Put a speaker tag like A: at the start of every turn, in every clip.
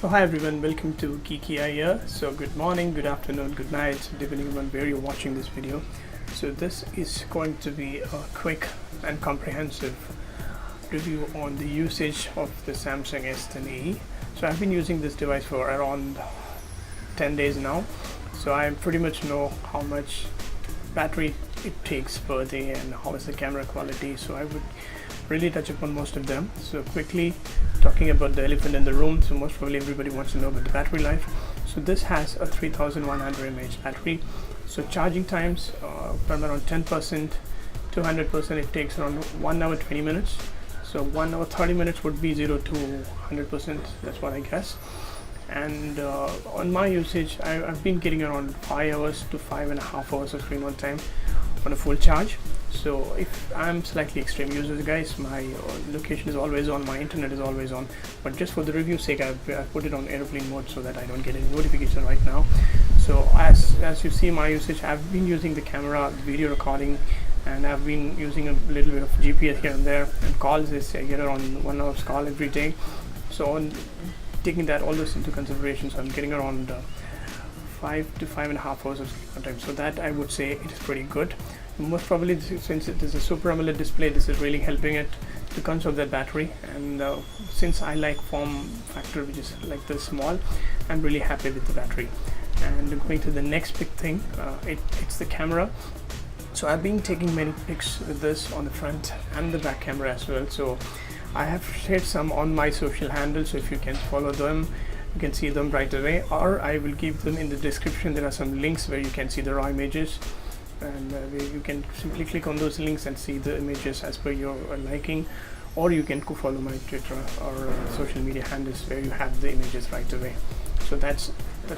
A: So hi everyone, welcome to Geekyiyer. So good morning, good afternoon, good night, depending on where you're watching this video. So this is going to be a quick and comprehensive review on the usage of the Samsung S10e. So I've been using this device for around 10 days now. So I pretty much know how much battery it takes per day and how is the camera quality. So I would really touch upon most of them. So quickly talking about the elephant in the room, so most probably everybody wants to know about the battery life. So this has a 3100 mAh battery. So charging times from around 10% to 100%, it takes around 1 hour 20 minutes. So 1 hour 30 minutes would be 0 to 100%, that's what I guess. And on my usage, I've been getting around 5 hours to 5.5 hours of screen on time on a full charge. So if I'm slightly extreme user, guys, my location is always on, my internet is always on, but just for the review sake, I've put it on airplane mode so that I don't get any notification right now. So as you see my usage, I've been using the camera, video recording, and I've been using a little bit of GPS here and there, and calls is I get around 1 hour's call every day. So on taking that all this into consideration, so I'm getting around 5 to 5.5 hours of screen time. So that I would say it is pretty good. Most probably, since it is a Super AMOLED display, this is really helping it to conserve that battery. And since I like form factor which is like this small, I'm really happy with the battery. And going to the next big thing, it's the camera. So I've been taking many pics with this on the front and the back camera as well. So I have shared some on my social handles, so if you can follow them, you can see them right away, or I will give them in the description. There are some links where you can see the raw images, and you can simply click on those links and see the images as per your liking, or you can follow my Twitter or social media handles where you have the images right away. So that's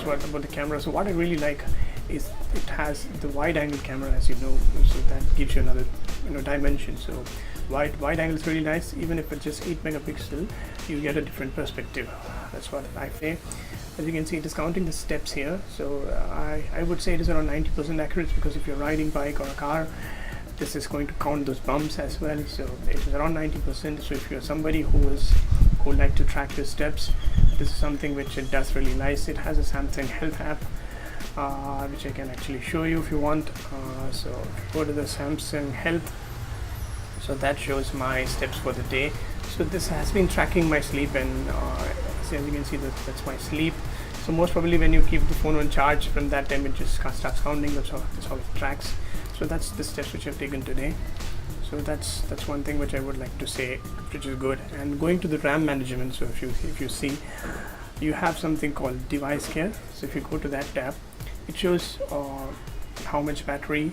A: what about the camera. So what I really like is it has the wide angle camera, as you know, so that gives you another dimension. So wide angle is really nice. Even if it's just 8 megapixel, you get a different perspective. That's what I say. As you can see, it is counting the steps here. So I would say it is around 90% accurate, because if you're riding bike or a car, this is going to count those bumps as well. So it is around 90%. So if you're somebody who like to track your steps, this is something which it does really nice. It has a Samson Health app, which I can actually show you if you want. So if you go to the Samson Health, so that shows my steps for the day. So this has been tracking my sleep, and as you can see, that's my sleep. So most probably when you keep the phone on charge, from that time it just starts counting. That's how it tracks. So that's the steps which I've taken today. So that's one thing which I would like to say, which is good. And going to the RAM management, so if you see, you have something called device care. So if you go to that tab, it shows how much battery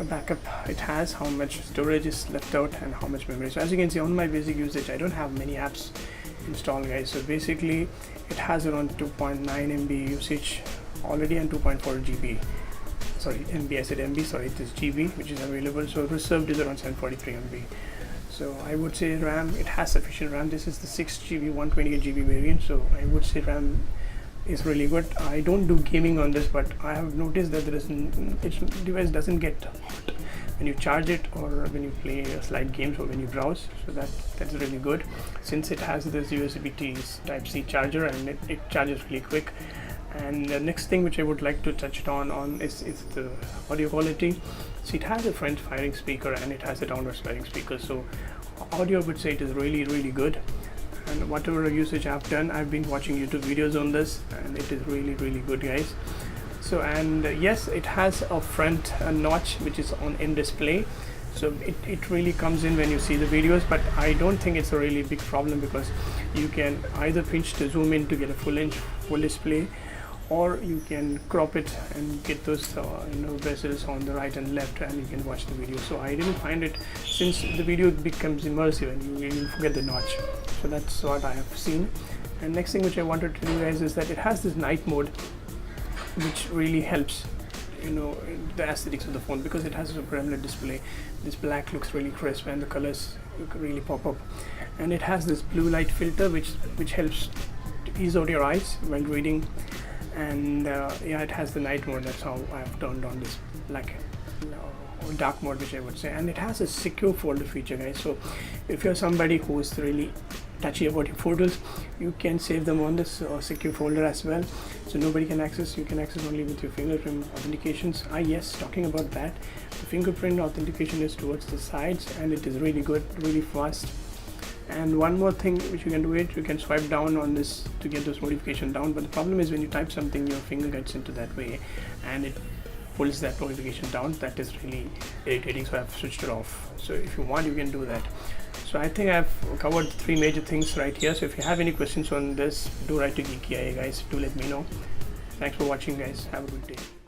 A: backup it has, how much storage is left out, and how much memory. So as you can see, on my basic usage, I don't have many apps installed, guys. So basically it has around 2.9 MB usage already, and 2.4 GB, sorry, MB, I said MB, sorry, it is GB which is available. So reserved is around 743 MB. So I would say RAM, it has sufficient RAM. This is the 6 GB 128 GB variant, so I would say RAM is really good. I don't do gaming on this, but I have noticed that its device doesn't get hot when you charge it, or when you play slide games, or when you browse. So that's really good, since it has this USB Type-C charger, and it charges really quick. And the next thing which I would like to touch on is the audio quality. So it has a front firing speaker, and it has a downwards firing speaker. So audio, I would say it is really good. And whatever usage I've done, I've been watching YouTube videos on this, and it is really good, guys. So, and yes, it has a front notch which is on in display. So it really comes in when you see the videos, but I don't think it's a really big problem, because you can either pinch to zoom in to get a full display, or you can crop it and get those bezels on the right and left, and you can watch the video. So I didn't find it, since the video becomes immersive and you forget the notch. So that's what I have seen. And next thing which I wanted to tell you guys is that it has this night mode, which really helps the aesthetics of the phone, because it has a Super AMOLED display. This black looks really crisp, and the colors really pop up. And it has this blue light filter which helps to ease out your eyes while reading. And yeah, it has the night mode. That's how I have turned on this black or dark mode, which I would say. And it has a secure folder feature, guys. So if you're somebody who is really touchy about your photos, you can save them on this secure folder as well, so nobody can access. You can access only with your fingerprint authentications. Yes, talking about that, the fingerprint authentication is towards the sides and it is really good, really fast. And one more thing which you can do it, you can swipe down on this to get those notification down, but the problem is when you type something, your finger gets into that way and it pulls that notification down. That is really irritating, so I've switched it off. So if you want, you can do that. So I think I've covered 3 major things right here. So if you have any questions on this, do write to Geekyiyer, guys. Do let me know. Thanks for watching, guys. Have a good day.